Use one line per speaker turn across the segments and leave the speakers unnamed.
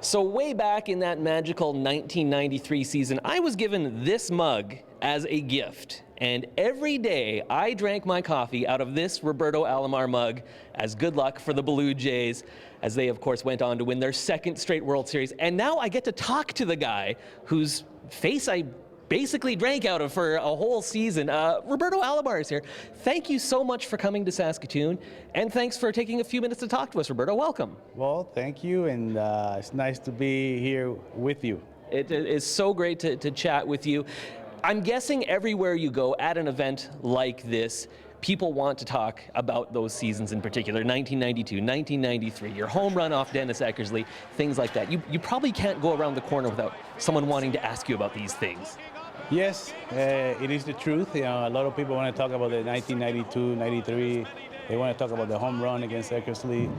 So way back in that magical 1993 season, I was given this mug as a gift. And every day I drank my coffee out of this Roberto Alomar mug as good luck for the Blue Jays, as they of course went on to win their second straight World Series. And now I get to talk to the guy whose face I basically drank out of for a whole season. Roberto Alomar is here. Thank you so much for coming to Saskatoon, and thanks for taking a few minutes to talk to us, Roberto. Welcome.
Well, thank you, and it's nice to be here with you.
It is so great to chat with you. I'm guessing everywhere you go at an event like this, people want to talk about those seasons in particular, 1992, 1993, your home run off Dennis Eckersley, things like that. You probably can't go around the corner without someone wanting to ask you about these things.
Yes, it is the truth. You know, a lot of people want to talk about the 1992, 93. They want to talk about the home run against Eckersley.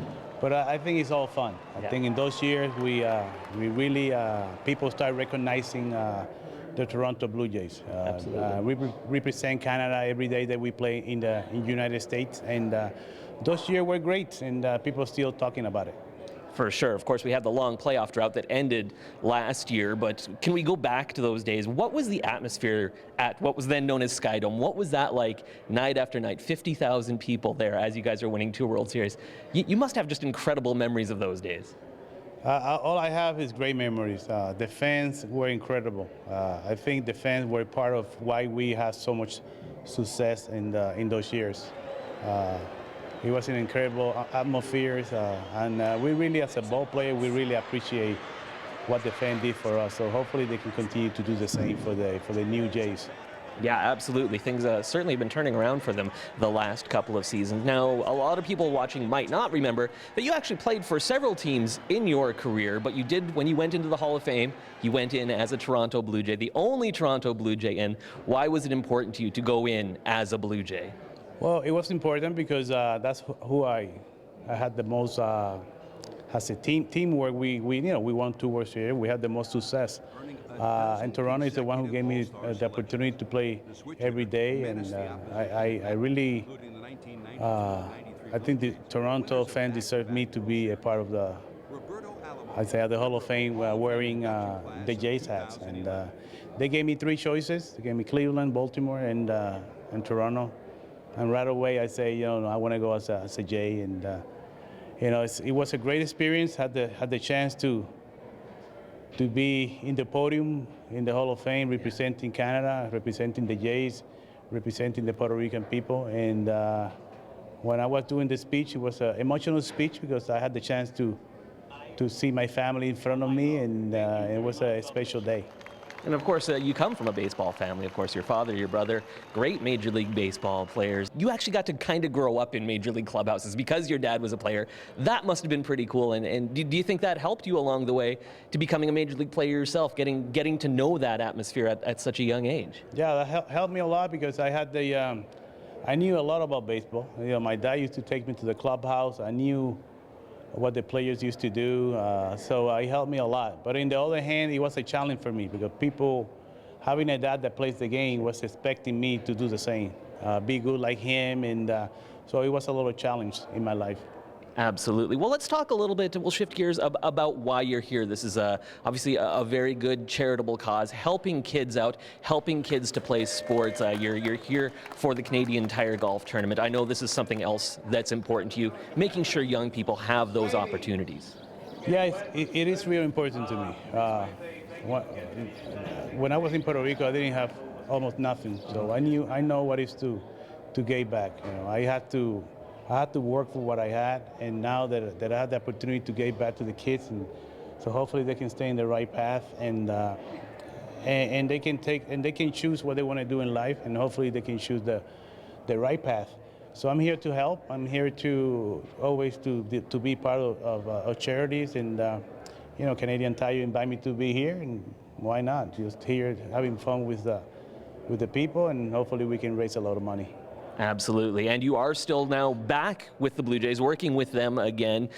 But I think it's all fun. I think in those years, we really, people start recognizing the Toronto Blue Jays. We represent Canada every day that we play in the United States. And those years were great, and people are still talking about it.
For sure. Of course, we had the long playoff drought that ended last year, but can we go back to those days? What was the atmosphere at what was then known as Skydome? What was that like night after night? 50,000 people there as you guys are winning 2 World Series. You must have just incredible memories of those days.
All I have is great memories. The fans were incredible. I think the fans were part of why we had so much success in those years. It was an incredible atmosphere, and we really, as a ball player, we really appreciate what the fans did for us. So hopefully they can continue to do the same for the new Jays.
Yeah, absolutely. Things certainly have been turning around for them the last couple of seasons. Now, a lot of people watching might not remember that you actually played for several teams in your career, but you did, when you went into the Hall of Fame, you went in as a Toronto Blue Jay, the only Toronto Blue Jay in. Why was it important to you to go in as a Blue Jay?
Well, it was important because that's who I had the most, as a teamwork, we won 2 World Series. We had the most success. And Toronto is the one who gave me the opportunity to play every day. And I really, I think the Toronto fans deserve me to be a part of the Hall of Fame wearing the Jays hats. And they gave me 3 choices. They gave me Cleveland, Baltimore, and Toronto. And right away, I say, I want to go as a Jay, and it was a great experience. Had the chance to be in the podium in the Hall of Fame, representing Canada, representing the Jays, representing the Puerto Rican people. And when I was doing the speech, it was an emotional speech because I had the chance to see my family in front of me, and it was a special day.
And of course, you come from a baseball family. Of course, your father, your brother, great Major League Baseball players. You actually got to kind of grow up in Major League clubhouses because your dad was a player. That must have been pretty cool. And do you think that helped you along the way to becoming a Major League player yourself, getting to know that atmosphere at such a young age?
Yeah, that helped me a lot because I had I knew a lot about baseball. My dad used to take me to the clubhouse. I knew what the players used to do, so it helped me a lot. But on the other hand, it was a challenge for me because people, having a dad that plays the game, was expecting me to do the same, be good like him, and so it was a little challenge in my life.
Absolutely. Well, let's talk a little bit, we'll shift gears about why you're here. This is obviously a very good charitable cause, helping kids out, helping kids to play sports. You're here for the Canadian Tire Golf Tournament. I know this is something else that's important to you, making sure young people have those opportunities.
Yeah, it is really important to me. When I was in Puerto Rico, I didn't have almost nothing, so I know what it is to give back. I had to work for what I had, and now that I had the opportunity to give back to the kids, and so hopefully they can stay in the right path, and they can choose what they want to do in life, and hopefully they can choose the right path. So I'm here to help. I'm here to always to be part of charities, and Canadian Tire invited me to be here, and why not? Just here having fun with the people, and hopefully we can raise a lot of money.
Absolutely, and you are still now back with the Blue Jays, working with them again.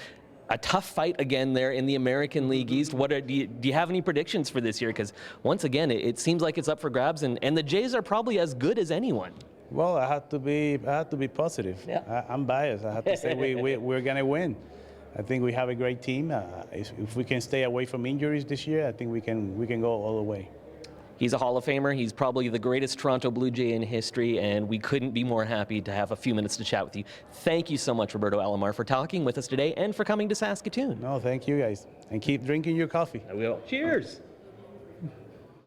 A tough fight again there in the American League East. Do you have any predictions for this year? Because once again, it seems like it's up for grabs, and the Jays are probably as good as anyone.
Well, I have to be positive.
Yeah.
I'm biased. I have to say we're going to win. I think we have a great team. If we can stay away from injuries this year, I think we can go all the way.
He's a Hall of Famer. He's probably the greatest Toronto Blue Jay in history, and we couldn't be more happy to have a few minutes to chat with you. Thank you so much, Roberto Alomar, for talking with us today and for coming to Saskatoon.
No, thank you guys. And keep drinking your coffee.
I will. Cheers.